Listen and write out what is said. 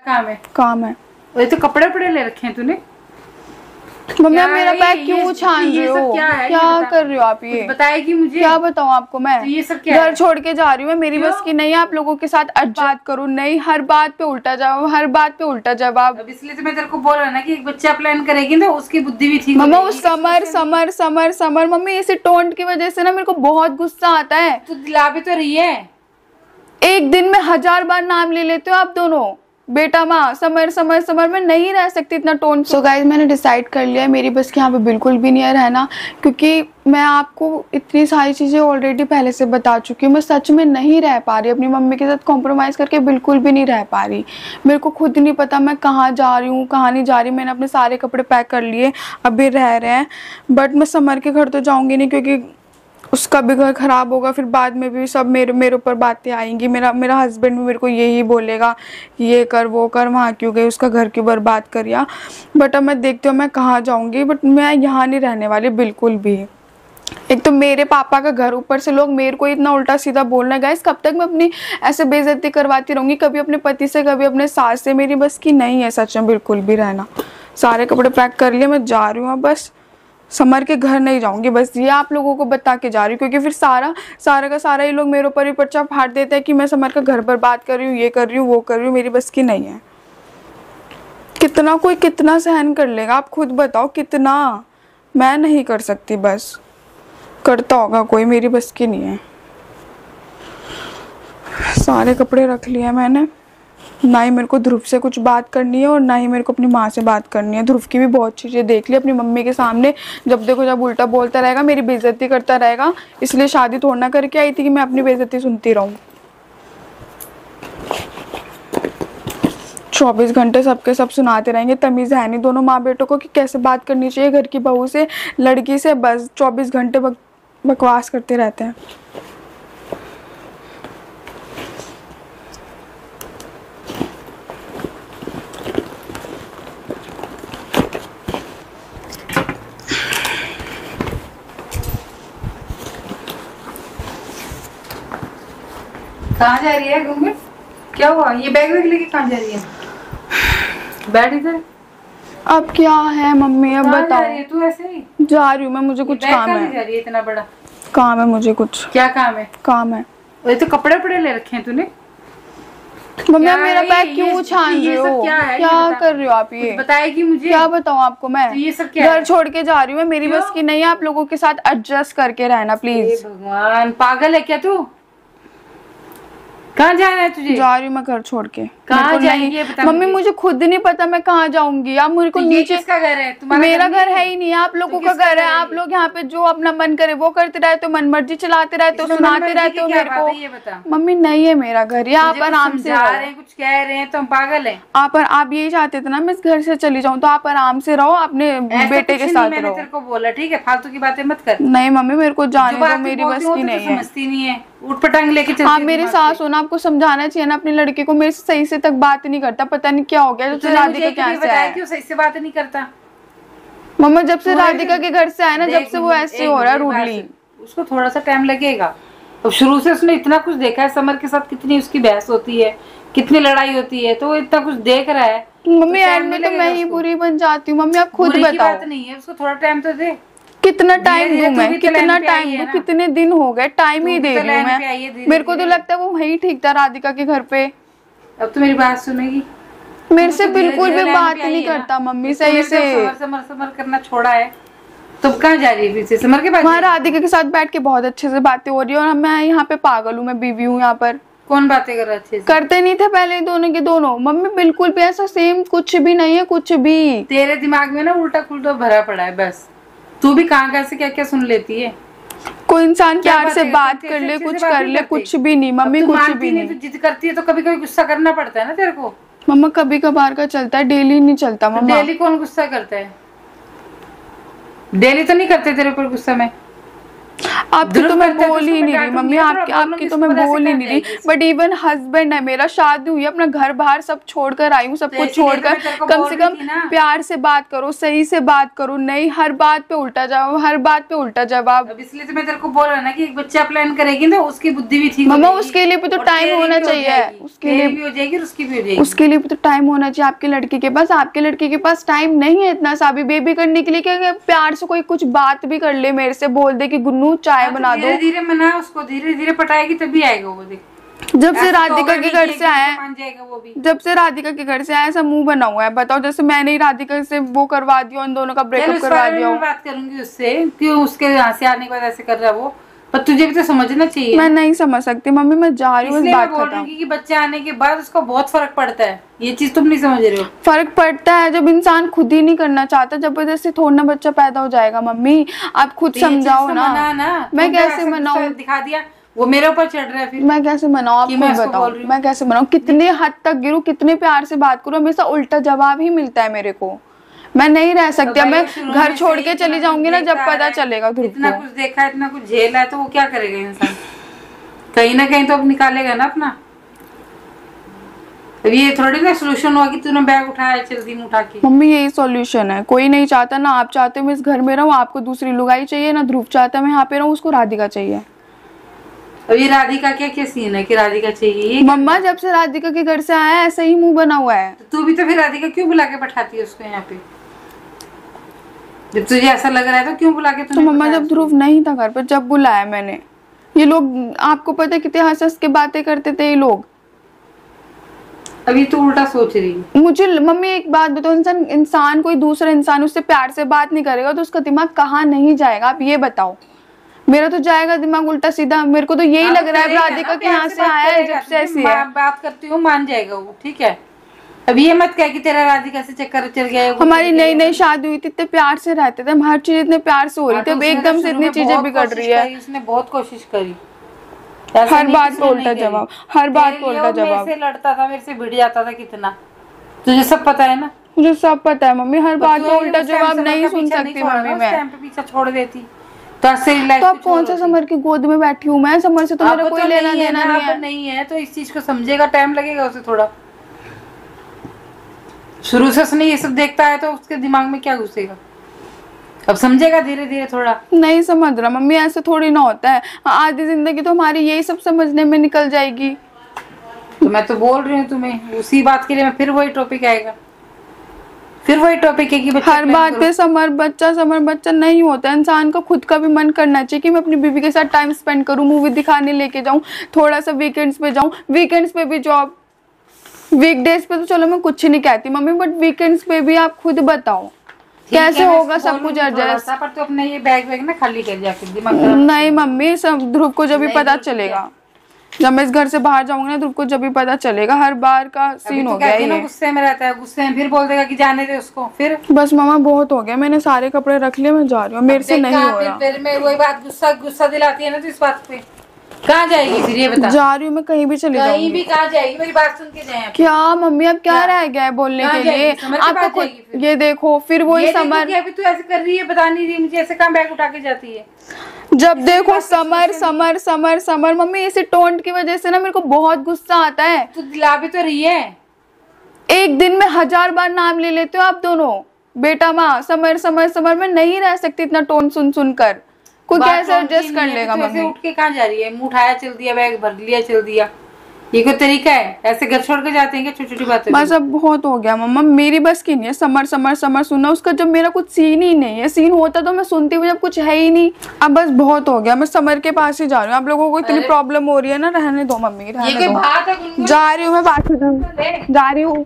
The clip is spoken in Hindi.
काम है? काम है। ये तो कपड़े वपड़े ले रखे हैं तूने। मम्मी आप मेरा बैग क्यों छान रहे हो? क्या कर रहे हो आप? ये बताएगी मुझे? क्या बताऊँ आपको मैं? ये सब क्या घर छोड़ के जा रही हूँ मैं, मेरी बस की नहीं है आप लोगों के साथ बात करूँ। नहीं, हर बात पे उल्टा जवाब, हर बात पे उल्टा जवाब। अब इसलिए तो मैं तेरे को बोल रहा ना कि एक बच्चा प्लान करेगी ना उसकी बुद्धि भी ठीक मम्मा वो summer summer summer summer mummy इसी टोन की वजह से ना मेरे को बहुत गुस्सा आता है। तू दिला भी तो रही है। एक दिन में 1000 बार नाम ले लेते हो आप दोनों, बेटा माँ, समर समर समर। मैं नहीं रह सकती इतना टोन। सो गाइस मैंने डिसाइड कर लिया है, मेरी बस की यहाँ पे बिल्कुल भी नहीं है रहना, क्योंकि मैं आपको इतनी सारी चीज़ें ऑलरेडी पहले से बता चुकी हूँ। मैं सच में नहीं रह पा रही, अपनी मम्मी के साथ कॉम्प्रोमाइज़ करके बिल्कुल भी नहीं रह पा रही। मेरे को खुद नहीं पता मैं कहाँ जा रही हूँ कहाँ नहीं जा रही। मैंने अपने सारे कपड़े पैक कर लिए, अभी रह रहे हैं। बट मैं समर के घर तो जाऊँगी नहीं, क्योंकि उसका भी घर खराब होगा, फिर बाद में भी सब मेरे ऊपर बातें आएंगी। मेरा हस्बैंड भी मेरे को यही बोलेगा ये कर वो कर, वहाँ क्यों गई, उसका घर क्यों बर्बाद करिया। बट अब मैं देखती हूँ मैं कहाँ जाऊँगी, बट मैं यहाँ नहीं रहने वाली बिल्कुल भी। एक तो मेरे पापा का घर, ऊपर से लोग मेरे को इतना उल्टा सीधा बोलना है। गाइस कब तक मैं अपनी ऐसे बेइज्जती करवाती रहूँगी, कभी अपने पति से कभी अपने सास से। मेरी बस की नहीं है सच में बिल्कुल भी रहना। सारे कपड़े पैक कर लिए, मैं जा रही हूँ बस। समर के घर नहीं जाऊंगी, बस ये आप लोगों को बता के जा रही हूँ, क्योंकि फिर सारा का सारा ये लोग मेरे ऊपर ही पर्चा फाड़ देते हैं कि मैं समर का घर बर्बाद कर रही हूँ, ये कर रही हूँ वो कर रही हूँ। मेरी बस की नहीं है। कितना कोई कितना सहन कर लेगा आप खुद बताओ, कितना? मैं नहीं कर सकती, बस करता होगा कोई, मेरी बस की नहीं है। सारे कपड़े रख लिए मैंने, ना ही मेरे को ध्रुव से कुछ बात करनी है और ना ही मेरे को अपनी माँ से बात करनी है। ध्रुव की भी बहुत चीज़ें देख ली अपनी मम्मी के सामने, जब देखो जब उल्टा बोलता रहेगा, मेरी बेइज्जती करता रहेगा। इसलिए शादी थोड़ा ना करके आई थी कि मैं अपनी बेइज्जती सुनती रहूँ। 24 घंटे सबके सब सुनाते रहेंगे। तमीज़ है नहीं दोनों माँ बेटों को कि कैसे बात करनी चाहिए घर की बहू से, लड़की से। बस 24 घंटे बकवास करते रहते हैं। कहाँ जा रही है घूमने? क्या हुआ? ये बैग वैग लेके कहाँ जा रही है? बैठ इधर। अब क्या है मम्मी, अब बताओ। जा रही है तू ऐसे ही? जा रही हूँ मैं, मुझे कुछ काम है। जा रही है इतना बड़ा? काम है मुझे कुछ। क्या काम है? काम है। ये तो कपड़े वपड़े ले रखे हैं तूने। मम्मी आप मेरा बैग क्यों छान रहे हो? क्या कर रहे हो आप? ये बताएगी मुझे? क्या बताऊँ आपको मैं? ये सब क्या? घर छोड़ के जा रही हूँ मैं, मेरी बस की नहीं है आप लोगों के साथ एडजस्ट करके रहना प्लीज। भगवान पागल है क्या तू? कहाँ जाना है तुझे? जा रही हूँ मैं घर छोड़ के। कहाँ जाएगी? मम्मी मुझे खुद नहीं पता मैं कहाँ जाऊंगी। आप मेरे को नीचे। किसका घर है? मेरा घर है ही नहीं, आप लोगों का घर है। आप लोग यहाँ पे जो अपना मन करे वो करते रहते हो, मन मर्जी चलाते रहते हो, सुनाते रहते हो मेरे को। मम्मी नहीं है मेरा घर, या आप आराम से रहो। कुछ कह रहे हैं तो हम पागल है। आप यही चाहते थे ना मैं इस घर से चली जाऊँ, तो आप आराम से रहो, अपने बेटे के साथ रहो। तेरे को बोला ठीक है, फालतू की बातें मत कर। नहीं मम्मी मेरे को जाने दो, मेरी बस की नहीं है। समझती नहीं है, उठ पटांग लेके चलती है। आप मेरी सास हो ना, आपको समझाना चाहिए ना अपनी लड़के को। मेरे से सही से तक बात नहीं करता, पता नहीं क्या हो गया जब से राधिका के यहाँ से आया। क्यों सही से बात नहीं करता? मम्मा जब से राधिका के घर से आया ना, जब से वो ऐसे हो रहा है रूडली। उसको थोड़ा सा टाइम लगेगा। अब शुरू से उसने इतना कुछ देखा है, समर के साथ कितनी उसकी बहस होती है, कितनी लड़ाई होती है, तो वो इतना कुछ देख रहा है। मम्मी एंड में तो मैं ही बुरी बन जाती हूँ। मम्मी आप खुद बताओ। बात नहीं है, उसको थोड़ा टाइम तो दे। कितना टाइम दूं मैं? कितना टाइम दूं? कितने दिन हो गए, टाइम ही दे रही हूँ मैं। मेरे को तो लगता है वो वही ठीक था राधिका के घर पे। अब तो मेरी बात सुनेगी? मेरे से बिल्कुल भी बात नहीं करता मम्मी सही से। समर करना छोड़ा है तो कहाँ जा रही है फिर से? समर के पास वहाँ राधिका के साथ बैठ के बहुत अच्छे से बातें हो रही है, और मैं यहाँ पे पागल हूँ, मैं बीवी हूँ यहाँ पर। कौन बातें कर रहा है? अच्छे से करते नहीं थे पहले दोनों के दोनों। मम्मी बिल्कुल भी ऐसा सेम कुछ भी नहीं है, कुछ भी। तेरे दिमाग में ना उल्टा खुल्टा भरा पड़ा है बस। तू भी कहाँ से क्या क्या सुन लेती है। कोई इंसान प्यार से बात कर ले, कुछ कर ले, कुछ भी नहीं मम्मी, कुछ भी नहीं। तू जिद करती है तो कभी कभी गुस्सा करना पड़ता है ना तेरे को। मम्मा कभी कभार का चलता है, डेली नहीं चलता मम्मा। डेली कौन गुस्सा करता है? डेली तो नहीं करते तेरे ऊपर गुस्सा में। आपकी तो मैं बोल ही नहीं रही मम्मी, आपकी तो मैं बोल ही नहीं रही, बट इवन हस्बैंड है मेरा, शादी हुई है, अपना घर बाहर सब छोड़कर आई हूँ, सब कुछ छोड़कर। कम से कम प्यार से बात करो, सही से बात करो, नहीं हर बात पे उल्टा जवाब, हर बात पे उल्टा जवाब। इसलिए तो मैं तेरे को बोल रहा ना कि एक बच्चा प्लान करेगी ना, उसकी बुद्धि भी ठीक मम्मा, उसके लिए भी तो टाइम होना चाहिए, उसके लिए भी हो जाएगी, उसकी भी हो जाएगी, उसके लिए भी तो टाइम होना चाहिए आपके लड़की के पास। आपके लड़की के पास टाइम नहीं है इतना सा भी बेबी करने के लिए, क्या प्यार से कोई कुछ बात भी कर ले मेरे से, बोल दे कि गुन्नू चाय बना दो, धीरे धीरे मना उसको, धीरे धीरे पटाएगी तभी आएगा वो। देख जब से राधिका के घर से आया, मान जाएगा वो भी। जब से राधिका के घर से आया ऐसा मुंह बना हुआ है, बताओ, जैसे मैंने ही राधिका से वो करवा दिया, उन दोनों का ब्रेकअप करवा दिया। मैं बात करूंगी उससे, क्यों उसके यहाँ से आने के बाद ऐसे कर रहा वो, पर तुझे भी तो समझना चाहिए। मैं नहीं समझ सकती मम्मी, मैं जा रही हूँ इस बात खत्म। कि बच्चे आने के बाद उसका बहुत फर्क पड़ता है, ये चीज तुम नहीं समझ रहे हो। फर्क पड़ता है जब इंसान खुद ही नहीं करना चाहता, जबरदस्ती थोड़ा ना बच्चा पैदा हो जाएगा। मम्मी आप खुद समझाओ ना, मैं कैसे मनाऊं? दिखा दिया वो मेरे ऊपर चढ़ रहा है, फिर मैं कैसे मनाऊं? आप खुद बताओ, मैं कैसे मनाऊं? कितने हद तक गिरूं, कितने प्यार से बात करूं, हमेशा उल्टा जवाब ही मिलता है मेरे को। मैं नहीं रह सकती, मैं घर छोड़ के चली जाऊंगी ना, जब पता चलेगा ध्रुव को। इतना कुछ देखा है, इतना कुछ झेला है, तो वो क्या करेगा इंसान? कहीं ना कहीं तो अब निकालेगा ना अपना। अब ये थोड़ी ना सोल्यूशन हुआ कि तूने बैग उठाया जल्दी में उठा के। मम्मी यही सॉल्यूशन है, कोई नहीं चाहता ना, आप चाहते हो मैं इस घर में रहूं, आपको दूसरी लुगाई चाहिए ना, ध्रुव चाहता है मैं यहाँ पे रहूं, उसको राधिका चाहिए। अब ये राधिका क्या सीन है कि राधिका चाहिए? मम्मा जब से राधिका के घर से आया ऐसा ही मुंह बना हुआ है। तो तू भी तो फिर राधिका क्यों बुला के बैठाती है उसको यहाँ पे? जब तुझे ऐसा लग रहा है तो क्यों बुला के? तो मम्मा जब ध्रुव नहीं था घर पर, जब बुलाया मैंने, ये लोग आपको पता है कितने हंस के बातें करते थे ये लोग। अभी तो उल्टा सोच रही है। मुझे मम्मी एक बात बताओ, इंसान कोई दूसरा इंसान उससे प्यार से बात नहीं करेगा तो उसका दिमाग कहाँ नहीं जाएगा? आप ये बताओ। मेरा तो जाएगा दिमाग उल्टा सीधा। मेरे को तो यही लग रहा है राधिका के यहाँ से आया है, जब से ऐसी है बात करती हूँ मान जाएगा वो, ठीक है। अब ये मत कह कि तेरा राधिका से चक्कर चल गया है। हमारी नई नई शादी हुई थी, इतने प्यार से रहते थे हम, हर चीज इतने प्यार से हो रही थी, अब एकदम से इतनी चीजें बिगड़ रही है। उसने बहुत कोशिश करी, हर बात पे उल्टा जवाब, हर बात पे उल्टा जवाब। मेरे से लड़ता था, मेरे से भिड़ जाता था कितना, तुझे सब पता है ना? मुझे सब पता है मम्मी, हर बात पे उल्टा जवाब नहीं सुन सकती मम्मी मैं। पीछा छोड़ देती तो अब कौन सा समर की गोद में बैठी हूँ मैं? समर से तो मेरा कोई लेना देना नहीं है, तो इस चीज को समझेगा, टाइम लगेगा उसे थोड़ा। शुरू से उसने ये सब देखता है तो उसके दिमाग में क्या घुसेगा? अब समझेगा धीरे धीरे थोड़ा। नहीं समझ रहा मम्मी, ऐसे थोड़ी ना होता है। आधी जिंदगी तो हमारी यही सब समझने में निकल जाएगी। तो मैं तो बोल रही हूँ तुम्हें, उसी बात के लिए मैं फिर वही टॉपिक आएगा, फिर वही टॉपिक है कि हर बात पे समर बच्चा नहीं होता। इंसान को खुद का भी मन करना चाहिए कि मैं अपनी बीवी के साथ टाइम स्पेंड करूं, मूवी दिखाने लेके जाऊं, थोड़ा सा वीकेंड्स पे जाऊं। वीकेंड्स पे भी जॉब, वीकडेज पे तो चलो मैं कुछ नहीं कहती मम्मी, बट वीकेंड्स पे भी आप खुद बताओ कैसे होगा सब कुछ एडजस्ट। पर तो अपने ये बैग ना खाली कर जाके दिमाग। नहीं मम्मी, सब ध्रुव को जब भी पता चलेगा, जब मैं इस घर से बाहर जाऊंगी ना, ध्रुव को जब भी पता चलेगा। हर बार का सीन हो गया है। गुस्से में रहता है, गुस्से में फिर बोल देगा कि जाने दे उसको। फिर बस मामा बहुत हो गया, मैंने सारे कपड़े रख लिए, मैं जा रही हूँ, मेरे से नहीं हो रहा। फिर मैं वही बात गुस्सा दिलाती है ना, तो इस बात पे कहाँ जाएगी फिर? ये बता। जा रही हूँ मैं, कहीं भी चली जाऊंगी। कहीं भी कहाँ जाएगी? मेरी बात सुन के जाए। क्या मम्मी अब क्या रह गया है बोलने के लिए? आपको खुद ये देखो, फिर वही समर। अभी तू ऐसे कर रही है, बता नहीं रही मुझे, ऐसे कहाँ बैग उठा के जाती है? जब देखो summer summer summer summer. Mummy इसी टोन की वजह से ना मेरे को बहुत गुस्सा आता है। तू दिला भी तो रही है। एक दिन में 1000 बार नाम ले लेते हो आप दोनों, बेटा माँ, समर समर समर। मैं नहीं रह सकती इतना टोन सुन सुनकर। कोई कैसे एडजस्ट कर लेगा मम्मी? उठ के कहाँ जा रही है? मुंह उठाया चल दिया, बैग भर लिया चल दिया, ये कोई तरीका है? ऐसे घर छोड़ के जाते हैं क्या छोटी छोटी बातें? बस अब बहुत हो गया मम्मा, मेरी बस की नहीं है समर समर समर सुनना। उसका जब मेरा कुछ सीन ही नहीं है, सीन होता तो मैं सुनती हूँ, जब कुछ है ही नहीं। अब बस बहुत हो गया, मैं समर के पास ही जा रही हूँ। आप लोगों को इतनी प्रॉब्लम हो रही है ना, रहने दो मम्मी, रहने दो। जा रही हूँ मैं, बात खत्म, जा रही हूँ।